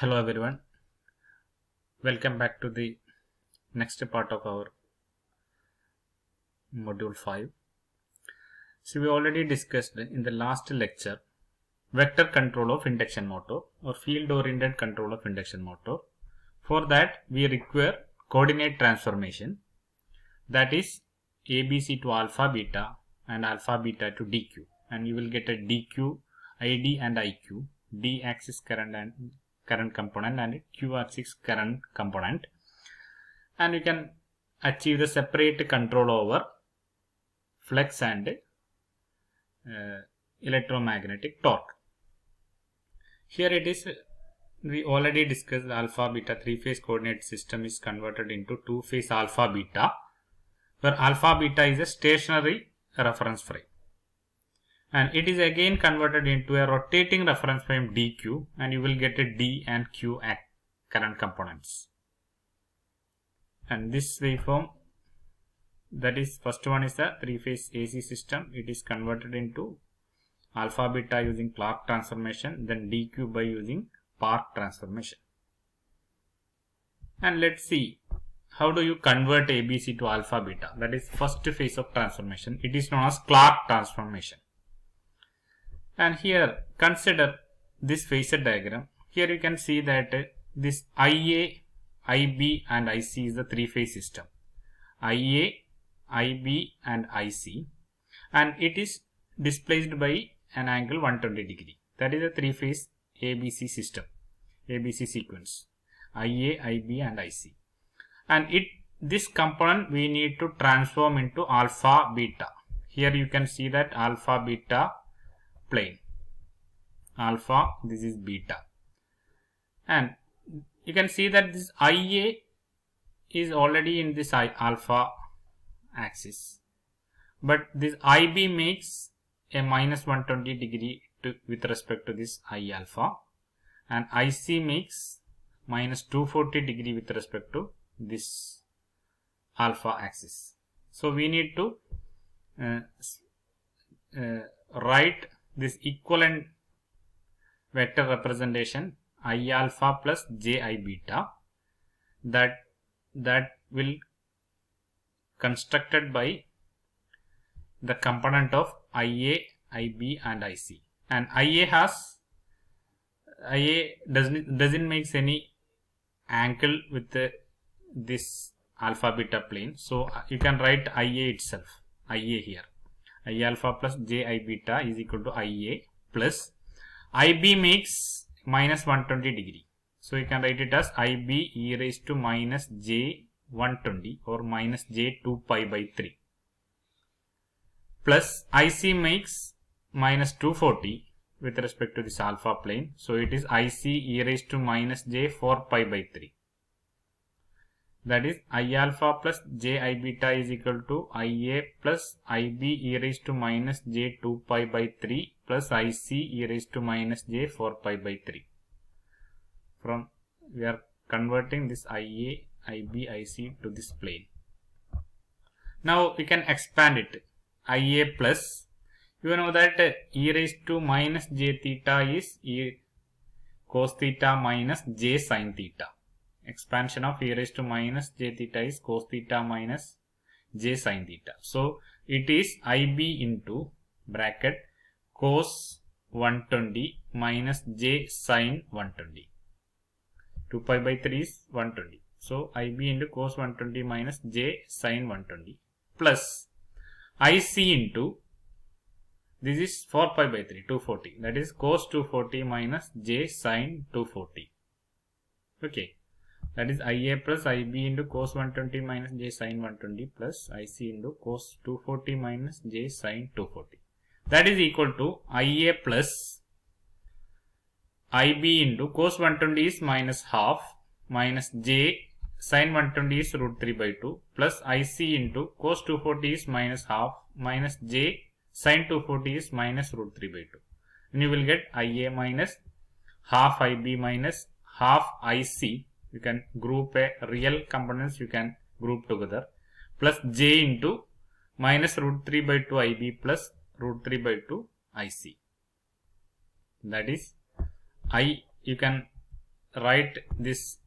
Hello everyone, welcome back to the next part of our module 5. So we already discussed in the last lecture vector control of induction motor or field oriented control of induction motor. For that we require coordinate transformation, that is ABC to alpha beta and alpha beta to DQ, and you will get a DQ, ID and IQ, D axis current and current component and Q axis current component, and you can achieve the separate control over flux and electromagnetic torque. Here it is, we already discussed the alpha beta 3-phase coordinate system is converted into 2-phase alpha beta, where alpha beta is a stationary reference frame, and it is again converted into a rotating reference frame DQ, and you will get a D and Q current components. And this waveform, that is first one is the 3-phase AC system. It is converted into alpha beta using Clark transformation, then DQ by using Park transformation. And let's see how do you convert ABC to alpha beta. That is first phase of transformation. It is known as Clark transformation. And here consider this phasor diagram. Here you can see that this IA, IB and IC is the 3-phase system. IA, IB and IC, and it is displaced by an angle 120 degree. That is a 3-phase ABC system, ABC sequence, IA, IB and IC. And this component we need to transform into alpha beta. Here you can see that alpha beta plane, alpha, this is beta, and you can see that this IA is already in this alpha axis, but this IB makes a minus 120 degree with respect to this I alpha, and IC makes minus 240 degree with respect to this alpha axis. So we need to write this equivalent vector representation I alpha plus J I beta, that will constructed by the component of IA, IB and IC. And IA doesn't make any angle with this alpha beta plane, so you can write IA itself, IA here, I alpha plus J I beta is equal to IA plus IB makes minus 120 degree, so you can write it as IB e raised to minus J 120 or minus J 2 pi by 3 plus IC makes minus 240 with respect to this alpha plane, so it is IC e raised to minus J 4 pi by 3. That is I alpha plus J I beta is equal to IA plus IB e raised to minus J 2 pi by 3 plus IC e raised to minus J 4 pi by 3. From we are converting this IA, IB, IC to this plane. Now we can expand it. IA plus, you know that e raised to minus J theta is e cos theta minus J sin theta. Expansion of e raised to minus J theta is cos theta minus J sin theta. So it is IB into bracket cos 120 minus J sin 120. 2 pi by 3 is 120. So IB into cos 120 minus J sin 120 plus IC into, this is 4 pi by 3, 240. That is cos 240 minus J sin 240. Okay. That is IA plus IB into cos 120 minus J sin 120 plus IC into cos 240 minus J sin 240. That is equal to IA plus IB into cos 120 is minus half minus J sin 120 is root 3 by 2 plus IC into cos 240 is minus half minus J sin 240 is minus root 3 by 2. And you will get IA minus half IB minus half IC. You can group a real components, you can group together, plus J into minus root 3 by 2 IB plus root 3 by 2 IC. That is, you can write this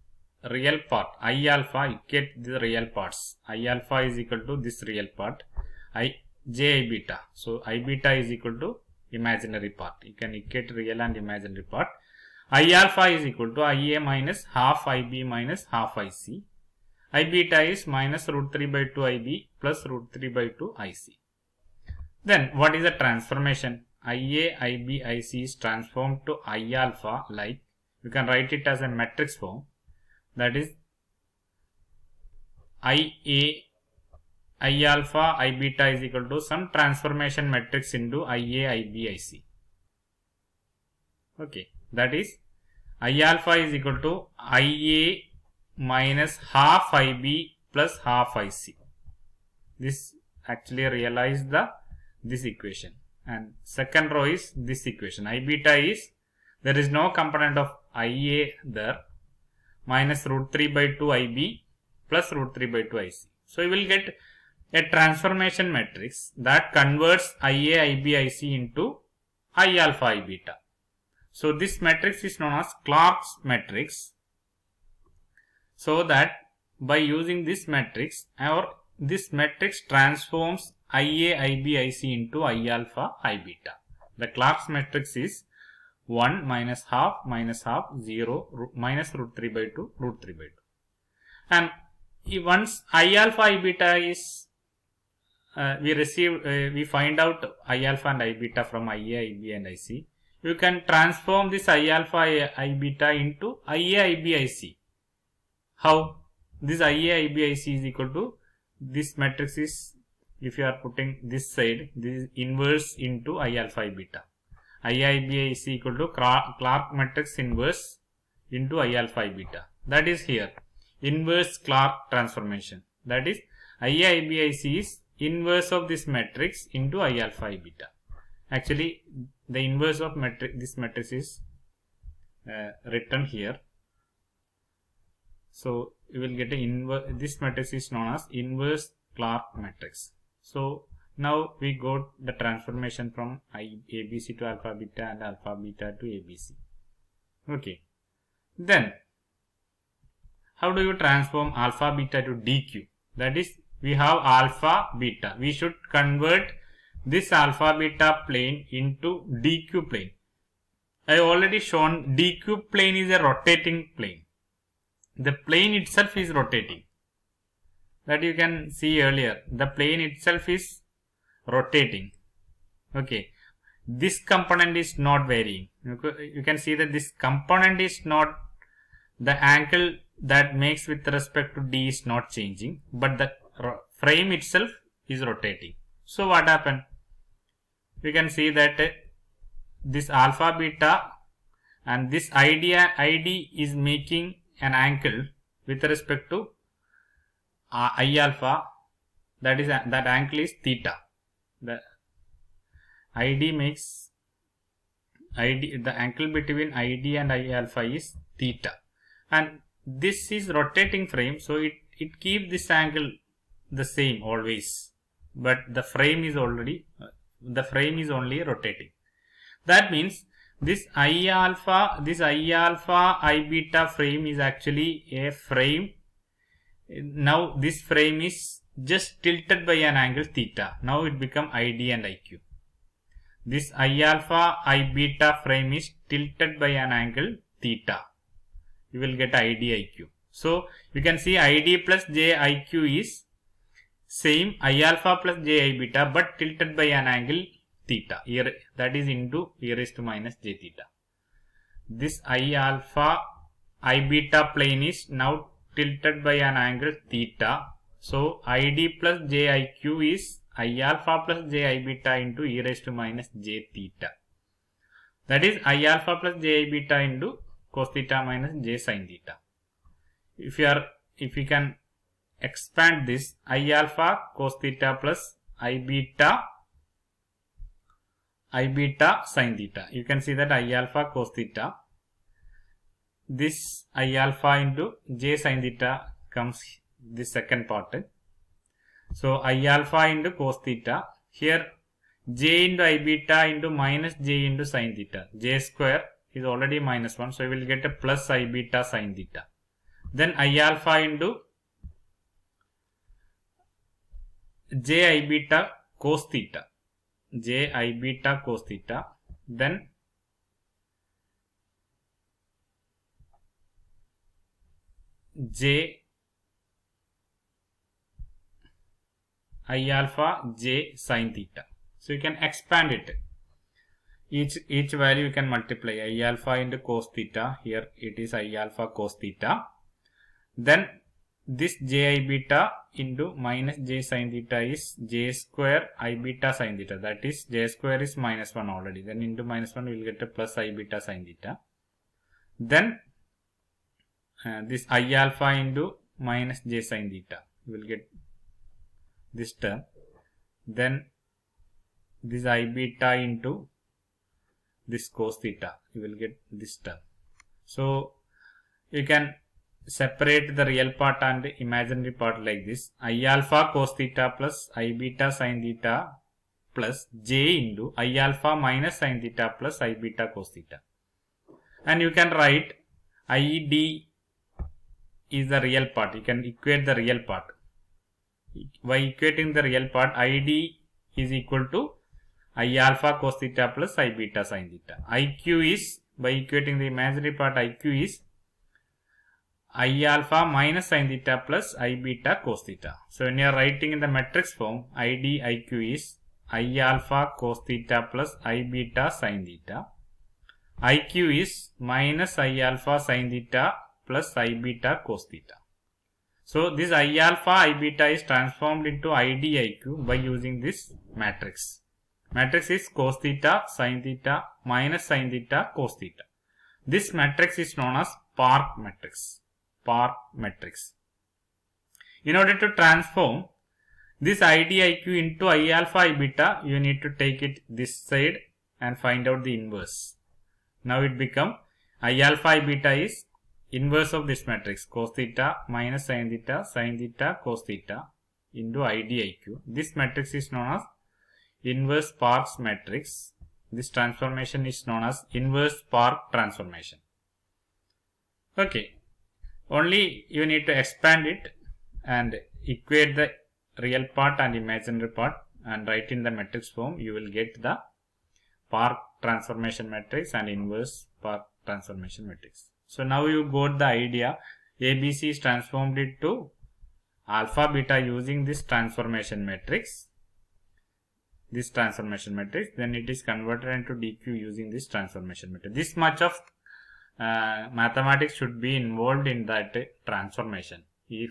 real part I alpha, you get the real parts. I alpha is equal to this real part, j I beta. So I beta is equal to imaginary part. You can get real and imaginary part. I alpha is equal to IA minus half IB minus half IC. I beta is minus root 3 by 2 IB plus root 3 by 2 IC. Then what is the transformation? IA, IB, IC is transformed to I alpha, like you can write it as a matrix form. That is IA, I alpha, I beta is equal to some transformation matrix into IA, IB, IC. Okay, that is I alpha is equal to IA minus half IB plus half IC. This actually realize this equation. And second row is this equation. I beta is, there is no component of IA there, minus root 3 by 2 IB plus root 3 by 2 IC. So you will get a transformation matrix that converts IA, IB, IC into I alpha, I beta. So this matrix is known as Clark's matrix. So that by using this matrix, this matrix transforms IA, IB, IC into I alpha, I beta. The Clark's matrix is 1 minus half, 0, minus root 3 by 2, root 3 by 2. And once I alpha, I beta is, we find out I alpha and I beta from IA, IB and IC. You can transform this I alpha, I beta into IA, IB, IC. How? This IA, IB, IC is equal to, this matrix is, if you are putting this side, this is inverse into I alpha, I beta. IA, IB, IC equal to Clark matrix inverse into I alpha, I beta. That is here. Inverse Clark transformation. That is IA, IB, IC is inverse of this matrix into I alpha, I beta. Actually, the inverse of this matrix is written here. So you will get this matrix is known as inverse Clark matrix. So now we got the transformation from ABC to alpha beta and alpha beta to ABC. Okay. Then how do you transform alpha beta to DQ? That is, we have alpha beta. We should convert this alpha beta plane into DQ plane. I already shown DQ plane is a rotating plane. The plane itself is rotating. That you can see earlier. The plane itself is rotating. Okay. This component is not varying. You can see that this component is not, the angle that makes with respect to D is not changing, but the frame itself is rotating. So what happened? We can see that this alpha beta and this ID is making an angle with respect to I alpha, that is that angle is theta. The ID makes the angle between ID and I alpha is theta, and this is rotating frame, so it keeps this angle the same always, but the frame is only rotating. That means this I alpha, I beta frame is actually a frame. Now this frame is just tilted by an angle theta. Now it become ID and IQ. This I alpha, I beta frame is tilted by an angle theta. You will get ID, IQ. So you can see ID plus J IQ is same I alpha plus J I beta, but tilted by an angle theta. Here, that is into e raised to minus j theta. This I alpha, I beta plane is now tilted by an angle theta. So ID plus J IQ is I alpha plus J I beta into e raised to minus j theta. That is I alpha plus J I beta into cos theta minus j sin theta. If you can expand this, I alpha cos theta plus I beta sin theta. You can see that I alpha cos theta. This I alpha into j sin theta comes this second part. So I alpha into cos theta. Here j into I beta into minus j into sin theta. J square is already minus 1. So we will get a plus I beta sin theta. Then I alpha into j I beta cos theta. J I beta cos theta. Then j I alpha j sin theta. So you can expand it. Each value you can multiply. I alpha into cos theta. Here it is I alpha cos theta. Then this j I beta into minus j sin theta is j square I beta sin theta. That is j square is minus 1 already. Then into minus 1 we will get a plus I beta sin theta. Then this I alpha into minus j sin theta. We will get this term. Then this I beta into this cos theta. You will get this term. So you can separate the real part and the imaginary part like this. I alpha cos theta plus I beta sin theta plus j into I alpha minus sin theta plus I beta cos theta. And you can write ID is the real part. You can equate the real part. By equating the real part, ID is equal to I alpha cos theta plus I beta sin theta. IQ is, by equating the imaginary part, IQ is I alpha minus sin theta plus I beta cos theta. So when you are writing in the matrix form, ID IQ is I alpha cos theta plus I beta sin theta. IQ is minus I alpha sin theta plus I beta cos theta. So this I alpha I beta is transformed into ID IQ by using this matrix. Matrix is cos theta sin theta minus sin theta cos theta. This matrix is known as Park matrix. Park matrix. In order to transform this ID IQ into I alpha I beta, you need to take it this side and find out the inverse. Now it become I alpha I beta is inverse of this matrix, cos theta minus sin theta cos theta into ID IQ. This matrix is known as inverse Park's matrix. This transformation is known as inverse Park transformation. Okay. Only you need to expand it and equate the real part and imaginary part and write in the matrix form. You will get the Park transformation matrix and inverse Park transformation matrix. So now you got the idea. ABC is transformed into alpha beta using this transformation matrix. Then it is converted into DQ using this transformation matrix. This much of mathematics should be involved in that transformation. If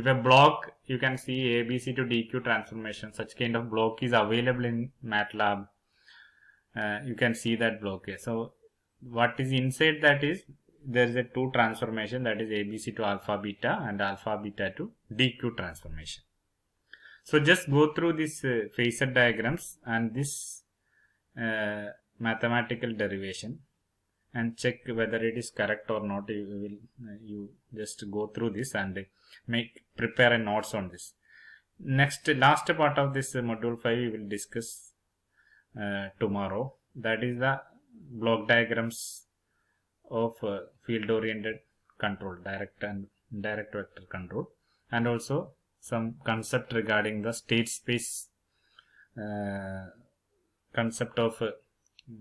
a block, you can see ABC to DQ transformation, such kind of block is available in MATLAB. You can see that block here. So what is inside that is, there is a two transformation, that is ABC to alpha beta and alpha beta to DQ transformation. So just go through this phasor diagrams and this mathematical derivation and check whether it is correct or not. You just go through this and prepare a notes on this. Last part of this module 5 we will discuss tomorrow. That is the block diagrams of field oriented control, direct and indirect vector control, and also some concept regarding the state space concept of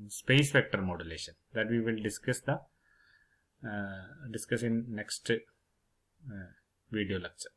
space vector modulation, that we will discuss in next video lecture.